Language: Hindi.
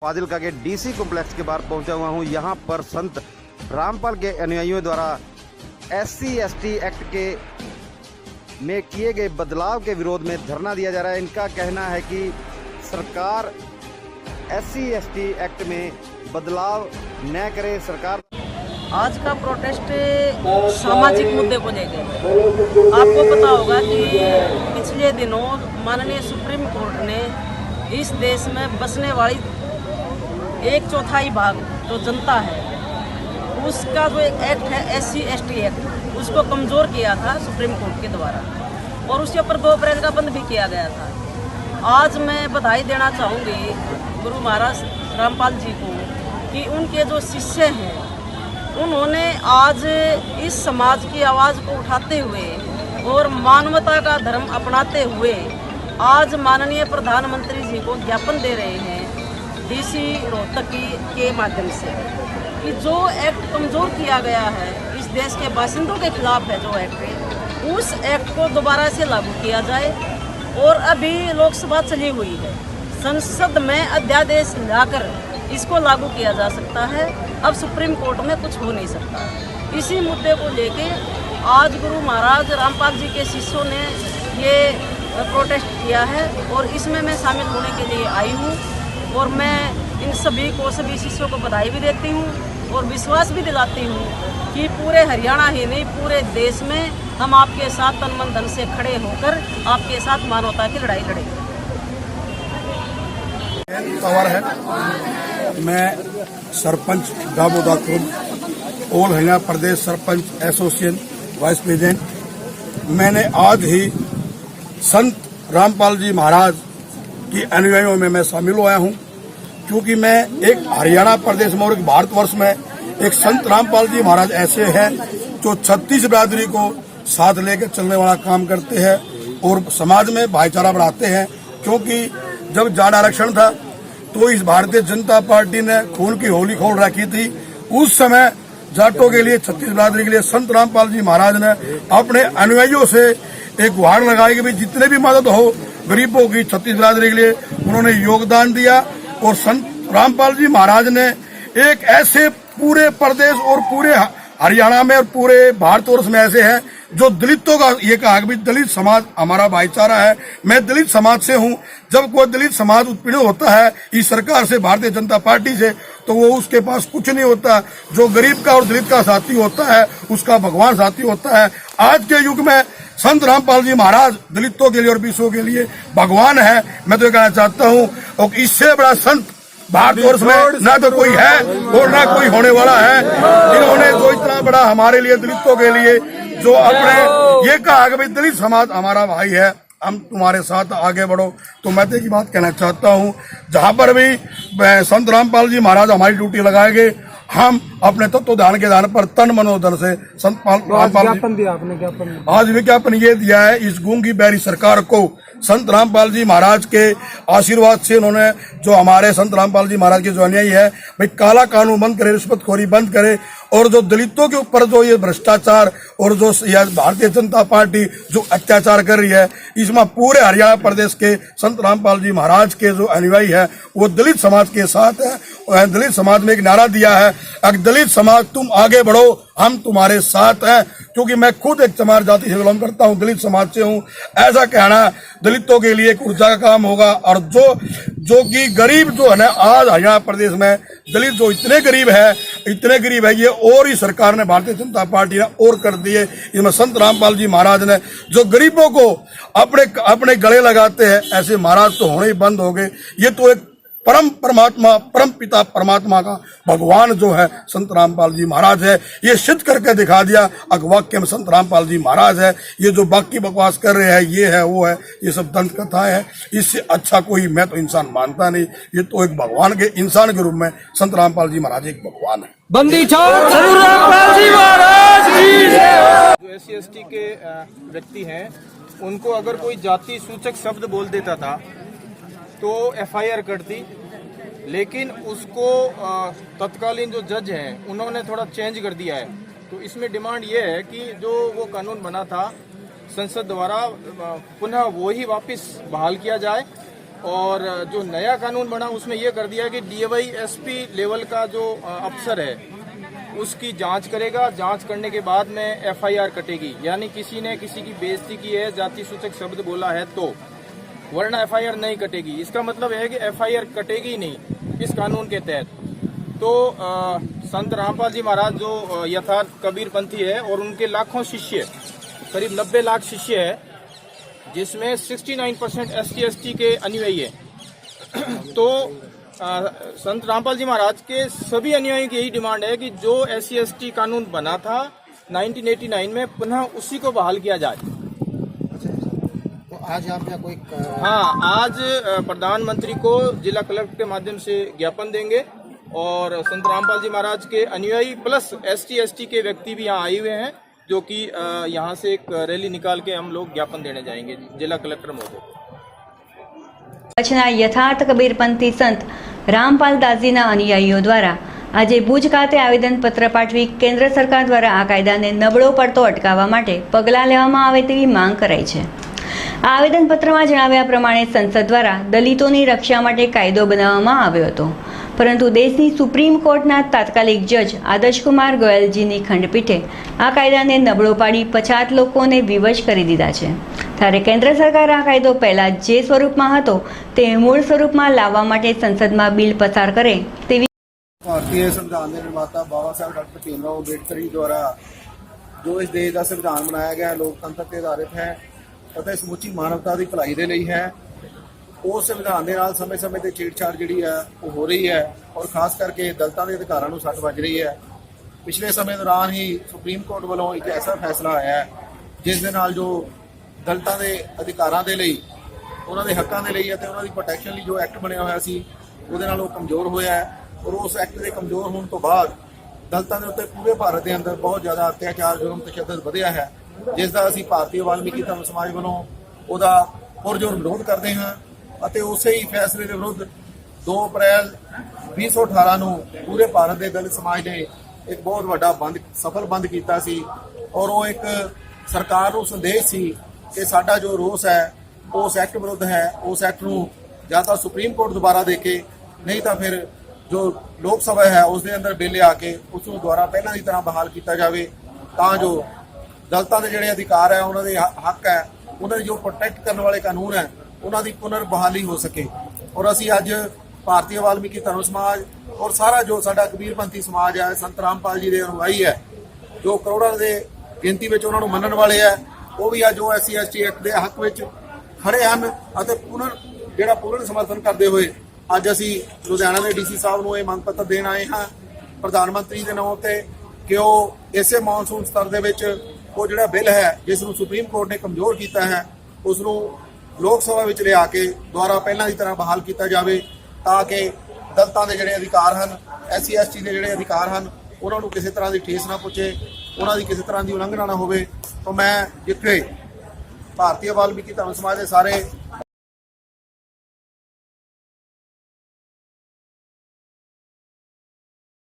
फाजिलका के डीसी कॉम्प्लेक्स के बाहर पहुंचा हुआ हूं। यहां पर संत रामपाल के अनुयायियों द्वारा SC/ST एक्ट के में किए गए बदलाव के विरोध में धरना दिया जा रहा है। इनका कहना है कि सरकार SC/ST एक्ट में बदलाव न करे। सरकार आज का प्रोटेस्ट सामाजिक मुद्दे को लेकर आपको पता होगा कि पिछले दिनों माननीय सुप्रीम कोर्ट ने इस देश में बसने वाली 1/4 भाग जो जनता है उसका जो एक एक्ट है SC/ST एक्ट उसको कमज़ोर किया था सुप्रीम कोर्ट के द्वारा और उसके ऊपर 2 अप्रैल का बंद भी किया गया था। आज मैं बधाई देना चाहूँगी गुरु महाराज रामपाल जी को कि उनके जो शिष्य हैं उन्होंने आज इस समाज की आवाज़ को उठाते हुए और मानवता का धर्म अपनाते हुए आज माननीय प्रधानमंत्री जी को ज्ञापन दे रहे हैं DC रोहतक के माध्यम से कि जो एक्ट कमज़ोर किया गया है इस देश के बाशिंदों के खिलाफ है, जो एक्ट है उस एक्ट को दोबारा से लागू किया जाए। और अभी लोकसभा चली हुई है, संसद में अध्यादेश लाकर इसको लागू किया जा सकता है। अब सुप्रीम कोर्ट में कुछ हो नहीं सकता। इसी मुद्दे को लेके आज गुरु महाराज रामपाल जी के शिष्यों ने ये प्रोटेस्ट किया है और इसमें मैं शामिल होने के लिए आई हूँ और मैं इन सभी शिष्यों को बधाई भी देती हूँ और विश्वास भी दिलाती हूँ कि पूरे हरियाणा ही नहीं पूरे देश में हम आपके साथ तन मन धन से खड़े होकर आपके साथ मानवता की लड़ाई लड़ेंगे। पवार है, मैं सरपंच दामोदा खुर्द ऑल हरियाणा प्रदेश सरपंच एसोसिएशन वाइस प्रेसिडेंट। मैंने आज ही संत रामपाल जी महाराज की अनुयायियों में मैं शामिल हुआ हूं, क्योंकि मैं एक हरियाणा प्रदेश में और एक भारतवर्ष में एक संत रामपाल जी महाराज ऐसे हैं जो 36 बिरादरी को साथ लेकर चलने वाला काम करते हैं और समाज में भाईचारा बढ़ाते हैं। क्योंकि जब जाट आरक्षण था तो इस भारतीय जनता पार्टी ने खून की होली खोल रखी थी। उस समय जाटों के लिए 36 बिरादरी के लिए संत रामपाल जी महाराज ने अपने अनुयायियों से एक गुहार लगाई कि भाई जितने भी मदद हो गरीबों की 36 बिरादरी के लिए उन्होंने योगदान दिया। और संत रामपाल जी महाराज ने एक ऐसे पूरे प्रदेश और पूरे हरियाणा में और पूरे भारतवर्ष में ऐसे हैं जो दलितों का ये कहा कि दलित समाज हमारा भाईचारा है। मैं दलित समाज से हूँ। जब कोई दलित समाज उत्पीड़ित होता है इस सरकार से, भारतीय जनता पार्टी से, तो वो उसके पास कुछ नहीं होता। जो गरीब का और दलित का साथी होता है उसका भगवान साथी होता है। आज के युग में संत रामपाल जी महाराज दलितों के लिए और विश्व के लिए भगवान है। मैं तो ये कहना चाहता हूँ और इससे बड़ा संत भारतवर्ष में ना तो कोई है और ना कोई होने वाला है। इन्होंने जो इतना बड़ा हमारे लिए दलितों के लिए जो अपने ये कहा कि भाई दलित समाज हमारा भाई है, हम तुम्हारे साथ आगे बढ़ो। तो मैं तो एक बात कहना चाहता हूँ, जहाँ पर भी संत रामपाल जी महाराज हमारी ड्यूटी लगाएंगे हम अपने तत्वधान के आधार पर तन मनोधन से संत रामपाल दिया। आपने ज्ञापन आज विज्ञापन ये दिया है इस गूंगी बैरी सरकार को संत रामपाल जी महाराज के आशीर्वाद से उन्होंने जो हमारे संत रामपाल जी महाराज के जो अनुयायी है भाई काला कानून बंद करे, रिश्वतखोरी बंद करे और जो दलितों के ऊपर जो ये भ्रष्टाचार और जो भारतीय जनता पार्टी जो अत्याचार कर रही है इसमें पूरे हरियाणा प्रदेश के संत रामपाल जी महाराज के जो अनुयायी है वो दलित समाज के साथ है। दलित समाज में एक नारा दिया है, अगर दलित समाज तुम आगे बढ़ो हम तुम्हारे साथ हैं। क्योंकि मैं खुद एक चमार जाति से बिलोंग करता हूं, दलित समाज से हूं। ऐसा कहना दलितों के लिए एक ऊर्जा का काम होगा। और जो कि गरीब जो है ना आज हरियाणा प्रदेश में दलित जो इतने गरीब है ये और ही सरकार ने भारतीय जनता पार्टी ने और कर दिए। इसमें संत रामपाल जी महाराज ने जो गरीबों को अपने गले लगाते हैं ऐसे महाराज तो होने ही बंद हो गए। ये तो एक परम पिता परमात्मा का भगवान जो है संत रामपाल जी महाराज है। ये सिद्ध करके दिखा दिया वाक्य में संत रामपाल जी महाराज है। ये जो बाकी बकवास कर रहे हैं ये है वो है ये सब दंत कथा है। इससे अच्छा कोई मैं तो इंसान मानता नहीं। ये तो एक भगवान के इंसान के रूप में संत रामपाल जी महाराज एक भगवान है। बंदी छोड़ रामपाल जी महाराज की जय। जो SC/ST के व्यक्ति हैं उनको अगर कोई जाति सूचक शब्द बोल देता था तो FIR करती, लेकिन उसको तत्कालीन जो जज हैं उन्होंने थोड़ा चेंज कर दिया है। तो इसमें डिमांड ये है कि जो वो कानून बना था संसद द्वारा पुनः वो ही वापस बहाल किया जाए और जो नया कानून बना उसमें ये कर दिया कि डीवाई एसपी लेवल का जो अफसर है उसकी जांच करेगा। जांच करने के बाद में एफआईआर कटेगी, यानी किसी ने किसी की बेइज्जती की है, जाति सूचक शब्द बोला है तो, वरना एफआईआर नहीं कटेगी। इसका मतलब है कि एफआईआर कटेगी नहीं इस कानून के तहत। तो संत रामपाल जी महाराज जो यथार्थ कबीरपंथी है और उनके लाखों शिष्य, करीब 90 लाख शिष्य है, जिसमें 69% ST के अनुयायी है। तो संत रामपाल जी महाराज के सभी अनुयायियों की यही डिमांड है कि जो SC/ST कानून बना था 1989 में पुनः उसी को बहाल किया जाए। तो आज आप कोई हाँ, आज प्रधानमंत्री को जिला कलेक्टर के माध्यम से ज्ञापन देंगे और संत रामपाल जी महाराज के अनुयायी प्लस ST/ST के व्यक्ति भी यहाँ आए हुए हैं, जो कि यहाँ से एक रैली निकाल के हम लोग ज्ञापन देने जाएंगे जिला कलेक्टर महोदय को। કચ્છના યથાર્થ કબીરપંથી સંત રામપાલ દાસજીના અનુયાયીઓ દ્વારા આજે ભુજ ખાતે આવેદનપત્ર પાઠવી કેન્દ્ર સરકાર દ્વારા આ કાયદાને નબળો પડતો અટકાવવા માટે પગલાં લેવામાં આવે તેવી માંગ કરાઈ છે। આ આવેદનપત્રમાં જણાવ્યા પ્રમાણે સંસદ દ્વારા દલિતોની રક્ષા માટે કાયદો બનાવવામાં આવ્યો હતો, પરંતુ દેશની સુપ્રીમ કોર્ટના તાત્કાલિક જજ આદર્શકુમાર ગોયલજીની ખંડપીઠે આ કાયદાને નબળો પાડી પછાત લોકોને વિવશ કરી દીધા છે। ત્યારે કેન્દ્ર સરકાર આ કાયદો પહેલા જે સ્વરૂપમાં હતો તે મૂળ સ્વરૂપમાં લાવવા માટે સંસદમાં બિલ પસાર કરે તેવી ਭਾਰਤੀ ਸੰਵਿਧਾਨ ਦੇ ਨਿਰਮਾਤਾ ਬਾਬਾ ਸਾਹਿਬ ਡਾਕਟਰ ਭੀਮਰਾਓ ਅੰਬੇਡਕਰ ਜੀ ਦੁਆਰਾ ਜੋ ਇਸ ਦੇਸ਼ ਦਾ ਸੰਵਿਧਾਨ ਬਣਾਇਆ ਗਿਆ ਲੋਕਤੰਤਰ ਤੇ ਆਧਾਰਿਤ ਹੈ ਅਤੇ ਸਮੁੱਚੀ ਮਾਨਵਤਾ ਦੀ ਭਲਾਈ ਦੇ ਲਈ ਹੈ। ਉਸ ਸੰਵਿਧਾਨ ਦੇ ਨਾਲ ਸਮੇਂ-ਸਮੇਂ ਤੇ ਛੇੜਛਾੜ ਜਿਹੜੀ ਹੈ ਉਹ ਹੋ ਰਹੀ ਹੈ ਔਰ ਖਾਸ ਕਰਕੇ ਦਲਿਤਾਂ ਦੇ ਅਧਿਕਾਰਾਂ ਨੂੰ ਸੱਟ ਵੱਜ ਰਹੀ ਹੈ। ਪਿਛਲੇ ਸਮੇਂ ਦੌਰਾਨ ਹੀ ਸੁਪਰੀਮ ਕੋਰਟ ਵੱਲੋਂ ਇੱਕ ਐਸਾ ਫੈਸਲਾ ਆਇਆ ਹੈ ਜਿਸ ਦੇ ਨਾਲ ਜੋ ਦਲਿਤਾਂ ਦੇ ਅਧਿਕਾਰਾਂ ਦੇ ਲਈ, ਉਹਨਾਂ ਦੇ ਹੱਕਾਂ ਦੇ ਲਈ ਅਤੇ ਉਹਨਾਂ ਦੀ ਪ੍ਰੋਟੈਕਸ਼ਨ ਲਈ ਜੋ ਐਕਟ ਬਣਿਆ ਹੋਇਆ ਸੀ ਉਹਦੇ ਨਾਲ ਉਹ ਕਮਜ਼ੋਰ ਹੋਇਆ ਹੈ ਔਰ ਉਸ ਐਕਟ ਦੇ ਕਮਜ਼ੋਰ ਹੋਣ ਤੋਂ ਬਾਅਦ ਦਲਿਤਾਂ ਦੇ ਉੱਤੇ ਪੂਰੇ ਭਾਰਤ ਦੇ ਅੰਦਰ ਬਹੁਤ ਜ਼ਿਆਦਾ ਅਤਿਆਚਾਰ, ਜੁਰਮ, ਤਸ਼ੱਦਦ ਵਧਿਆ ਹੈ, ਜਿਸ ਦਾ ਅਸੀਂ ਭਾਰਤੀ ਵਾਲਮੀਕੀ ਧਰਮ ਸਮਾਜ ਵੱਲੋਂ ਉਹਦਾ ਪੁਰਜੋਰ ਵਿਰੋਧ ਕਰਦੇ ਹਾਂ ਅਤੇ ਉਸੇ ਹੀ ਫੈਸਲੇ ਦੇ ਵਿਰੁੱਧ 2 ਅਪ੍ਰੈਲ 2018 ਨੂੰ ਪੂਰੇ ਭਾਰਤ ਦੇ ਦਲਿਤ ਸਮਾਜ ਨੇ ਇੱਕ ਬਹੁਤ ਵੱਡਾ ਸਫਲ ਬੰਦ ਕੀਤਾ ਸੀ ਔਰ ਉਹ ਇੱਕ ਸਰਕਾਰ ਨੂੰ ਸੰਦੇਸ਼ ਸੀ ਕਿ ਸਾਡਾ ਜੋ ਰੋਸ ਹੈ ਉਸ ਐਕਟ ਵਿਰੁੱਧ ਹੈ। ਉਸ ਐਕਟ ਨੂੰ ਜਾਂ ਤਾਂ ਸੁਪਰੀਮ ਕੋਰਟ ਦੁਬਾਰਾ ਦੇਖੇ, ਨਹੀਂ ਤਾਂ ਫਿਰ ਜੋ ਲੋਕ ਸਭਾ ਹੈ ਉਸ ਦੇ ਅੰਦਰ ਬਿੱਲ ਆ ਕੇ ਉਸ ਨੂੰ ਦੁਬਾਰਾ ਪਹਿਲਾਂ ਦੀ ਤਰ੍ਹਾਂ ਬਹਾਲ ਕੀਤਾ ਜਾਵੇ, ਤਾਂ ਜੋ ਦਲਿਤਾਂ ਦੇ ਜਿਹੜੇ ਅਧਿਕਾਰ ਹੈ, ਉਹਨਾਂ ਦੇ ਹੱਕ ਹੈ, ਉਹਨਾਂ ਦੀ ਜੋ ਪ੍ਰੋਟੈਕਟ ਕਰਨ ਵਾਲੇ ਕਾਨੂੰਨ ਹੈ, ਉਹਨਾਂ ਦੀ ਪੁਨਰ ਬਹਾਲੀ ਹੋ ਸਕੇ। ਔਰ ਅਸੀਂ ਅੱਜ ਭਾਰਤੀ ਵਾਲਮੀਕੀ ਧਰਮ ਸਮਾਜ ਔਰ ਸਾਰਾ ਜੋ ਸਾਡਾ ਕਬੀਰਪੰਥੀ ਸਮਾਜ ਹੈ, ਸੰਤ ਰਾਮਪਾਲ ਜੀ ਦੇ ਅਨੁਯਾਈ ਹੈ, ਜੋ ਕਰੋੜਾਂ ਦੇ ਗਿਣਤੀ ਵਿੱਚ ਉਹਨਾਂ ਨੂੰ ਮੰਨਣ ਵਾਲੇ ਹੈ, ਉਹ ਵੀ ਅੱਜ ਉਹ SC/ST ਐਕਟ ਦੇ ਹੱਕ ਵਿੱਚ ਖੜੇ ਹਨ ਅਤੇ ਪੂਰਨ ਸਮਰਥਨ ਕਰਦੇ ਹੋਏ ਅੱਜ ਅਸੀਂ ਲੁਧਿਆਣਾ ਦੇ DC ਸਾਹਿਬ ਨੂੰ ਇਹ ਮੰਗ ਪੱਤਰ ਦੇਣ ਆਏ ਹਾਂ ਪ੍ਰਧਾਨ ਮੰਤਰੀ ਦੇ ਨਾਮ ਤੇ ਕਿ ਉਹ ਇਸੇ ਮੌਨਸੂਨ ਸਤਰ ਦੇ ਵਿੱਚ ਉਹ ਜਿਹੜਾ ਬਿੱਲ ਹੈ ਜਿਸ ਨੂੰ ਸੁਪਰੀਮ ਕੋਰਟ ਨੇ ਕਮਜ਼ੋਰ ਕੀਤਾ ਹੈ ਉਸ ਨੂੰ ਲੋਕ ਸਭਾ ਵਿੱਚ ਲਿਆ ਕੇ ਦੁਬਾਰਾ ਪਹਿਲਾਂ ਦੀ ਤਰ੍ਹਾਂ ਬਹਾਲ ਕੀਤਾ ਜਾਵੇ, ਤਾਂ ਕਿ ਦਲਿਤਾਂ ਦੇ ਜਿਹੜੇ ਅਧਿਕਾਰ ਹਨ, SC/ST ਦੇ ਜਿਹੜੇ ਅਧਿਕਾਰ ਹਨ, ਉਹਨਾਂ ਨੂੰ ਕਿਸੇ ਤਰ੍ਹਾਂ ਦੀ ਠੇਸ ਨਾ ਪਹੁੰਚੇ, ਉਹਨਾਂ ਦੀ ਕਿਸੇ ਤਰ੍ਹਾਂ ਦੀ ਉਲੰਘਣਾ ਨਾ ਹੋਵੇ। ਤਾਂ ਮੈਂ ਜਿੱਥੇ ਭਾਰਤੀ ਵਾਲਮੀਕੀ ਧਰਮ ਸਮਾਜ ਦੇ ਸਾਰੇ